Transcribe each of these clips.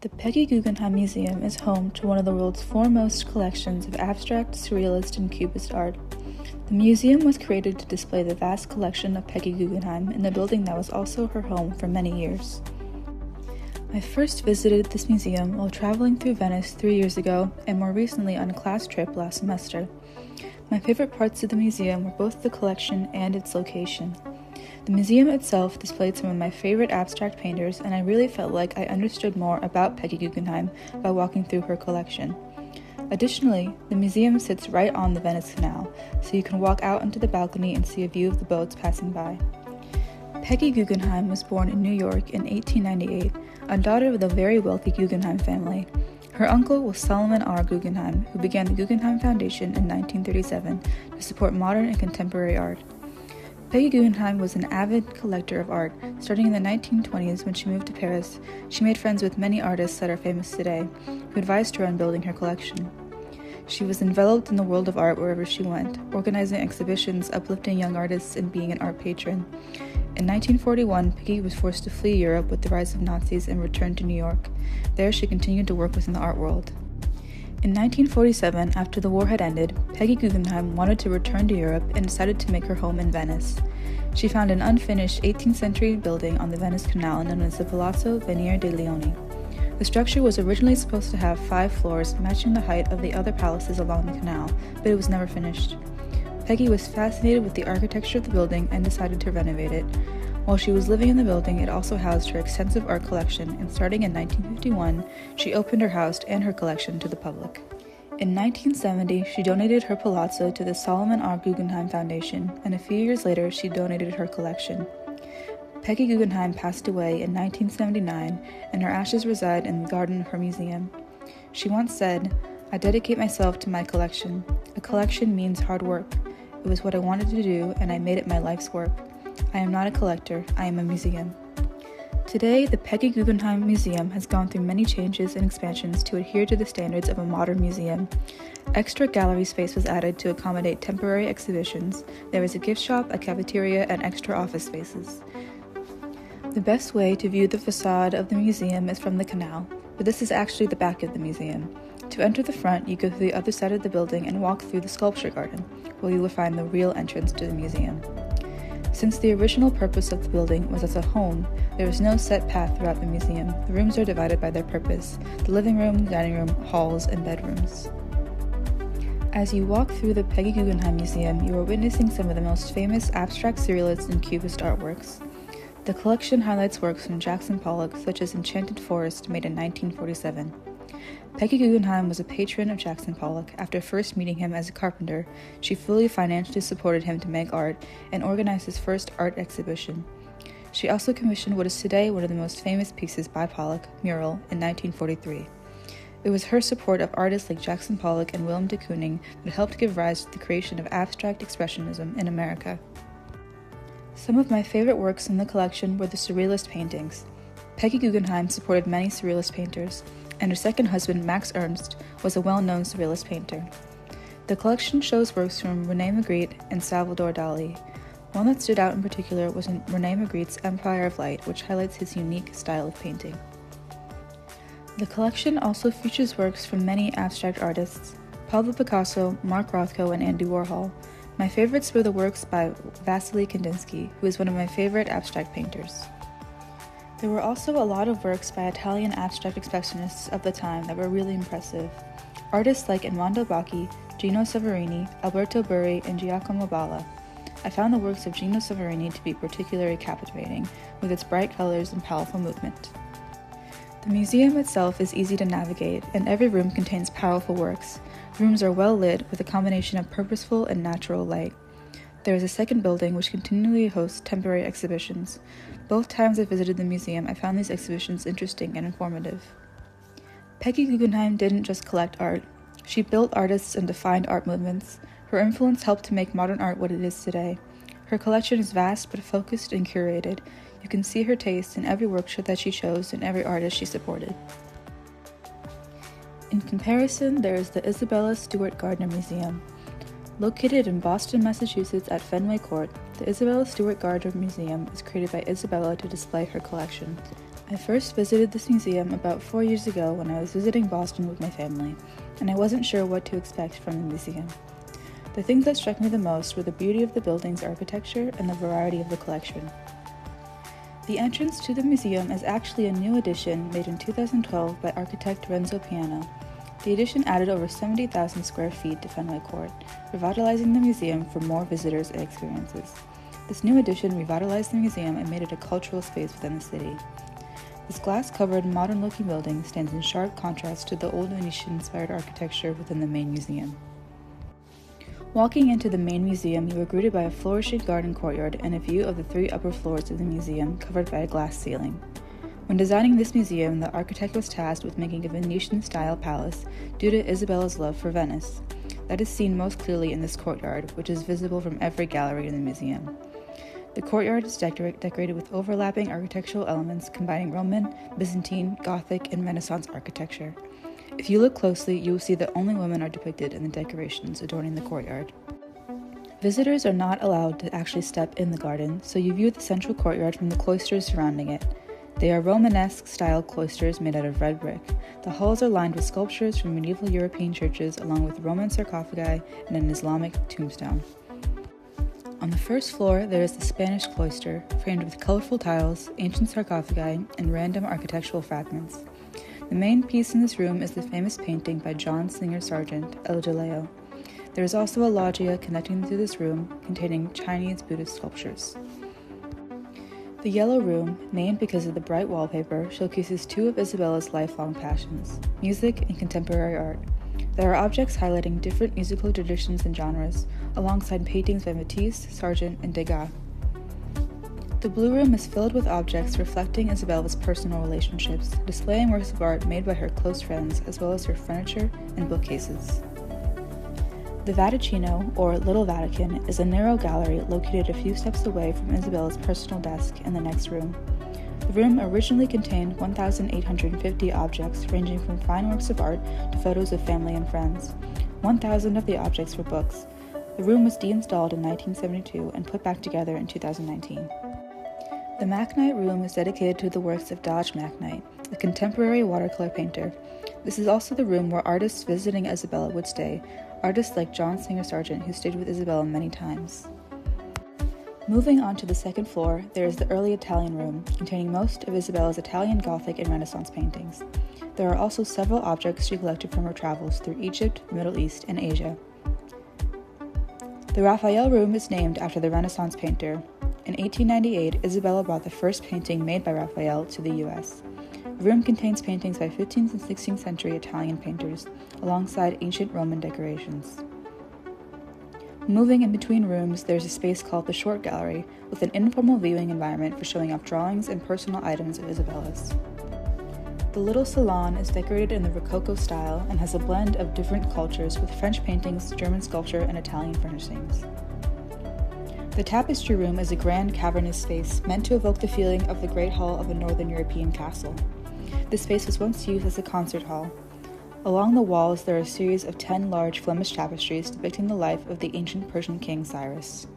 The Peggy Guggenheim Museum is home to one of the world's foremost collections of abstract, surrealist, and cubist art. The museum was created to display the vast collection of Peggy Guggenheim in the building that was also her home for many years. I first visited this museum while traveling through Venice 3 years ago and more recently on a class trip last semester. My favorite parts of the museum were both the collection and its location. The museum itself displayed some of my favorite abstract painters, and I really felt like I understood more about Peggy Guggenheim by walking through her collection. Additionally, the museum sits right on the Venice Canal, so you can walk out into the balcony and see a view of the boats passing by. Peggy Guggenheim was born in New York in 1898, a daughter of the very wealthy Guggenheim family. Her uncle was Solomon R. Guggenheim, who began the Guggenheim Foundation in 1937 to support modern and contemporary art. Peggy Guggenheim was an avid collector of art. Starting in the 1920s when she moved to Paris, she made friends with many artists that are famous today, who advised her on building her collection. She was enveloped in the world of art wherever she went, organizing exhibitions, uplifting young artists, and being an art patron. In 1941, Peggy was forced to flee Europe with the rise of Nazis and returned to New York. There, she continued to work within the art world. In 1947, after the war had ended, Peggy Guggenheim wanted to return to Europe and decided to make her home in Venice. She found an unfinished 18th century building on the Venice Canal known as the Palazzo Venier dei Leoni. The structure was originally supposed to have 5 floors, matching the height of the other palaces along the canal, but it was never finished. Peggy was fascinated with the architecture of the building and decided to renovate it. While she was living in the building, it also housed her extensive art collection, and starting in 1951, she opened her house and her collection to the public. In 1970, she donated her palazzo to the Solomon R. Guggenheim Foundation, and a few years later, she donated her collection. Peggy Guggenheim passed away in 1979, and her ashes reside in the garden of her museum. She once said, "I dedicate myself to my collection. A collection means hard work. It was what I wanted to do, and I made it my life's work. I am not a collector, I am a museum." Today, the Peggy Guggenheim Museum has gone through many changes and expansions to adhere to the standards of a modern museum. Extra gallery space was added to accommodate temporary exhibitions. There is a gift shop, a cafeteria, and extra office spaces. The best way to view the facade of the museum is from the canal, but this is actually the back of the museum. To enter the front, you go through the other side of the building and walk through the sculpture garden, where you will find the real entrance to the museum. Since the original purpose of the building was as a home, there is no set path throughout the museum. The rooms are divided by their purpose: the living room, dining room, halls, and bedrooms. As you walk through the Peggy Guggenheim Museum, you are witnessing some of the most famous abstract surrealist and cubist artworks. The collection highlights works from Jackson Pollock, such as Enchanted Forest, made in 1947. Peggy Guggenheim was a patron of Jackson Pollock. After first meeting him as a carpenter, she fully financially supported him to make art and organized his first art exhibition. She also commissioned what is today one of the most famous pieces by Pollock, Mural, in 1943. It was her support of artists like Jackson Pollock and Willem de Kooning that helped give rise to the creation of abstract expressionism in America. Some of my favorite works in the collection were the surrealist paintings. Peggy Guggenheim supported many surrealist painters, and her second husband, Max Ernst, was a well-known surrealist painter. The collection shows works from René Magritte and Salvador Dali. One that stood out in particular was René Magritte's Empire of Light, which highlights his unique style of painting. The collection also features works from many abstract artists: Pablo Picasso, Mark Rothko, and Andy Warhol. My favorites were the works by Vasily Kandinsky, who is one of my favorite abstract painters. There were also a lot of works by Italian abstract expressionists of the time that were really impressive. Artists like Armando Bacchi, Gino Severini, Alberto Burri, and Giacomo Balla. I found the works of Gino Severini to be particularly captivating, with its bright colors and powerful movement. The museum itself is easy to navigate, and every room contains powerful works. Rooms are well lit with a combination of purposeful and natural light. There is a second building which continually hosts temporary exhibitions. Both times I visited the museum, I found these exhibitions interesting and informative. Peggy Guggenheim didn't just collect art. She built artists and defined art movements. Her influence helped to make modern art what it is today. Her collection is vast but focused and curated. You can see her taste in every workshop that she chose and every artist she supported. In comparison, there is the Isabella Stewart Gardner Museum. Located in Boston, Massachusetts at Fenway Court, the Isabella Stewart Gardner Museum is created by Isabella to display her collection. I first visited this museum about 4 years ago when I was visiting Boston with my family, and I wasn't sure what to expect from the museum. The things that struck me the most were the beauty of the building's architecture and the variety of the collection. The entrance to the museum is actually a new addition made in 2012 by architect Renzo Piano. The addition added over 70,000 square feet to Fenway Court, revitalizing the museum for more visitors and experiences. This new addition revitalized the museum and made it a cultural space within the city. This glass-covered, modern-looking building stands in sharp contrast to the old Venetian-inspired architecture within the main museum. Walking into the main museum, you are greeted by a flourishing garden courtyard and a view of the 3 upper floors of the museum covered by a glass ceiling. When designing this museum, the architect was tasked with making a Venetian-style palace due to Isabella's love for Venice. That is seen most clearly in this courtyard, which is visible from every gallery in the museum. The courtyard is decorated with overlapping architectural elements combining Roman, Byzantine, Gothic, and Renaissance architecture. If you look closely, you will see that only women are depicted in the decorations adorning the courtyard. Visitors are not allowed to actually step in the garden, so you view the central courtyard from the cloisters surrounding it. They are Romanesque-style cloisters made out of red brick. The halls are lined with sculptures from medieval European churches along with Roman sarcophagi and an Islamic tombstone. On the first floor, there is the Spanish cloister, framed with colorful tiles, ancient sarcophagi, and random architectural fragments. The main piece in this room is the famous painting by John Singer Sargent, El Jaleo. There is also a loggia connecting to this room, containing Chinese Buddhist sculptures. The Yellow Room, named because of the bright wallpaper, showcases 2 of Isabella's lifelong passions, music and contemporary art. There are objects highlighting different musical traditions and genres, alongside paintings by Matisse, Sargent, and Degas. The Blue Room is filled with objects reflecting Isabella's personal relationships, displaying works of art made by her close friends, as well as her furniture and bookcases. The Vaticino, or Little Vatican, is a narrow gallery located a few steps away from Isabella's personal desk in the next room. The room originally contained 1,850 objects ranging from fine works of art to photos of family and friends. 1,000 of the objects were books. The room was deinstalled in 1972 and put back together in 2019. The Macknight Room is dedicated to the works of Dodge Macknight, a contemporary watercolor painter. This is also the room where artists visiting Isabella would stay, artists like John Singer Sargent, who stayed with Isabella many times. Moving on to the second floor, there is the Early Italian Room, containing most of Isabella's Italian Gothic and Renaissance paintings. There are also several objects she collected from her travels through Egypt, the Middle East, and Asia. The Raphael Room is named after the Renaissance painter. In 1898, Isabella brought the first painting made by Raphael to the U.S. The room contains paintings by 15th and 16th century Italian painters, alongside ancient Roman decorations. Moving in between rooms, there's a space called the Short Gallery, with an informal viewing environment for showing off drawings and personal items of Isabella's. The little salon is decorated in the Rococo style and has a blend of different cultures with French paintings, German sculpture, and Italian furnishings. The Tapestry Room is a grand cavernous space meant to evoke the feeling of the Great Hall of a Northern European castle. This space was once used as a concert hall. Along the walls, there are a series of 10 large Flemish tapestries depicting the life of the ancient Persian king Cyrus.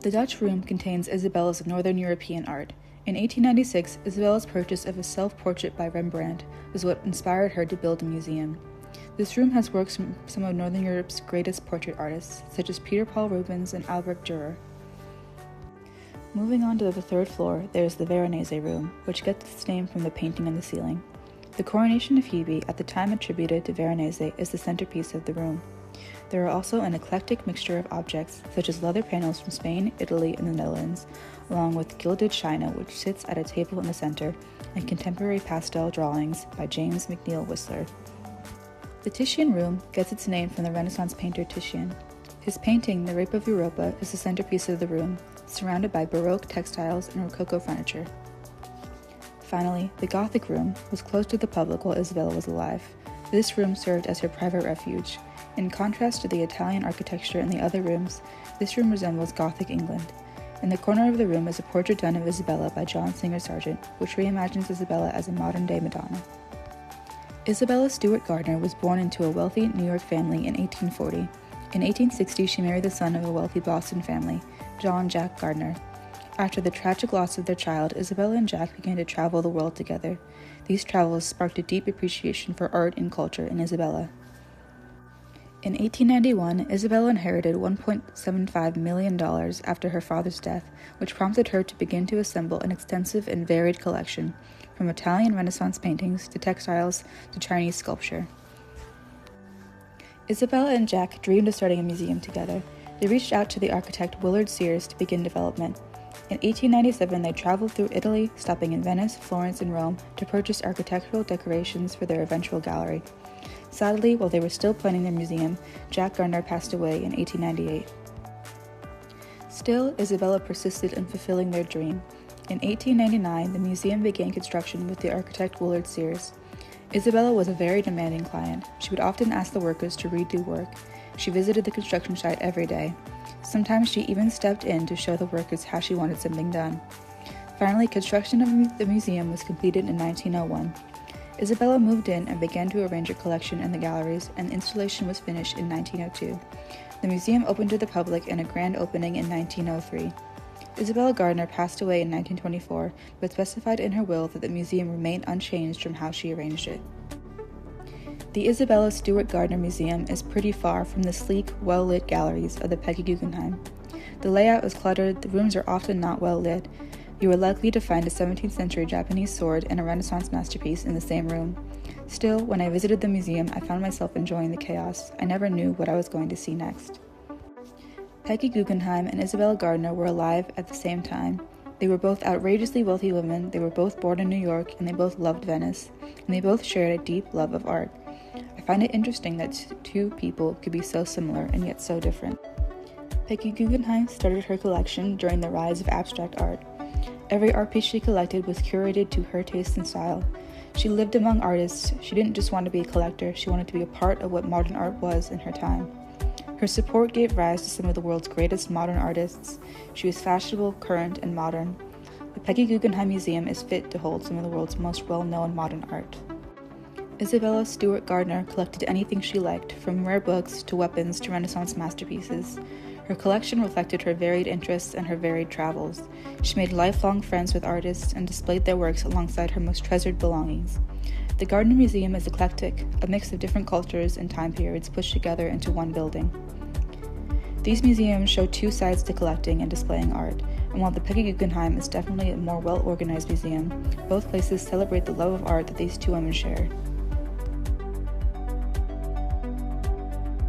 The Dutch Room contains Isabella's Northern European art. In 1896, Isabella's purchase of a self-portrait by Rembrandt was what inspired her to build a museum. This room has works from some of Northern Europe's greatest portrait artists, such as Peter Paul Rubens and Albrecht Dürer. Moving on to the third floor, there is the Veronese Room, which gets its name from the painting on the ceiling. The coronation of Hebe, at the time attributed to Veronese, is the centerpiece of the room. There are also an eclectic mixture of objects, such as leather panels from Spain, Italy, and the Netherlands, along with gilded china, which sits at a table in the center, and contemporary pastel drawings by James McNeill Whistler. The Titian Room gets its name from the Renaissance painter Titian. His painting, The Rape of Europa, is the centerpiece of the room, surrounded by Baroque textiles and Rococo furniture. Finally, the Gothic Room was closed to the public while Isabella was alive. This room served as her private refuge. In contrast to the Italian architecture in the other rooms, this room resembles Gothic England. In the corner of the room is a portrait done of Isabella by John Singer Sargent, which reimagines Isabella as a modern-day Madonna. Isabella Stewart Gardner was born into a wealthy New York family in 1840. In 1860, she married the son of a wealthy Boston family, John Jack Gardner. After the tragic loss of their child, Isabella and Jack began to travel the world together. These travels sparked a deep appreciation for art and culture in Isabella. In 1891, Isabella inherited $1.75 million after her father's death, which prompted her to begin to assemble an extensive and varied collection, from Italian Renaissance paintings to textiles to Chinese sculpture. Isabella and Jack dreamed of starting a museum together. They reached out to the architect Willard Sears to begin development. In 1897, they traveled through Italy, stopping in Venice, Florence, and Rome to purchase architectural decorations for their eventual gallery. Sadly, while they were still planning their museum, Jack Gardner passed away in 1898. Still, Isabella persisted in fulfilling their dream. In 1899, the museum began construction with the architect Willard Sears. Isabella was a very demanding client. She would often ask the workers to redo work. She visited the construction site every day. Sometimes she even stepped in to show the workers how she wanted something done. Finally, construction of the museum was completed in 1901. Isabella moved in and began to arrange her collection in the galleries, and the installation was finished in 1902. The museum opened to the public in a grand opening in 1903. Isabella Gardner passed away in 1924, but specified in her will that the museum remain unchanged from how she arranged it. The Isabella Stewart Gardner Museum is pretty far from the sleek, well-lit galleries of the Peggy Guggenheim. The layout is cluttered, the rooms are often not well lit. You are likely to find a 17th century Japanese sword and a Renaissance masterpiece in the same room. Still, when I visited the museum, I found myself enjoying the chaos. I never knew what I was going to see next. Peggy Guggenheim and Isabella Gardner were alive at the same time. They were both outrageously wealthy women, they were both born in New York, and they both loved Venice, and they both shared a deep love of art. I find it interesting that two people could be so similar and yet so different. Peggy Guggenheim started her collection during the rise of abstract art. Every art piece she collected was curated to her taste and style. She lived among artists. She didn't just want to be a collector, she wanted to be a part of what modern art was in her time. Her support gave rise to some of the world's greatest modern artists. She was fashionable, current, and modern. The Peggy Guggenheim Museum is fit to hold some of the world's most well-known modern art. Isabella Stewart Gardner collected anything she liked, from rare books to weapons to Renaissance masterpieces. Her collection reflected her varied interests and her varied travels. She made lifelong friends with artists and displayed their works alongside her most treasured belongings. The Gardner Museum is eclectic, a mix of different cultures and time periods pushed together into one building. These museums show two sides to collecting and displaying art, and while the Peggy Guggenheim is definitely a more well-organized museum, both places celebrate the love of art that these two women shared.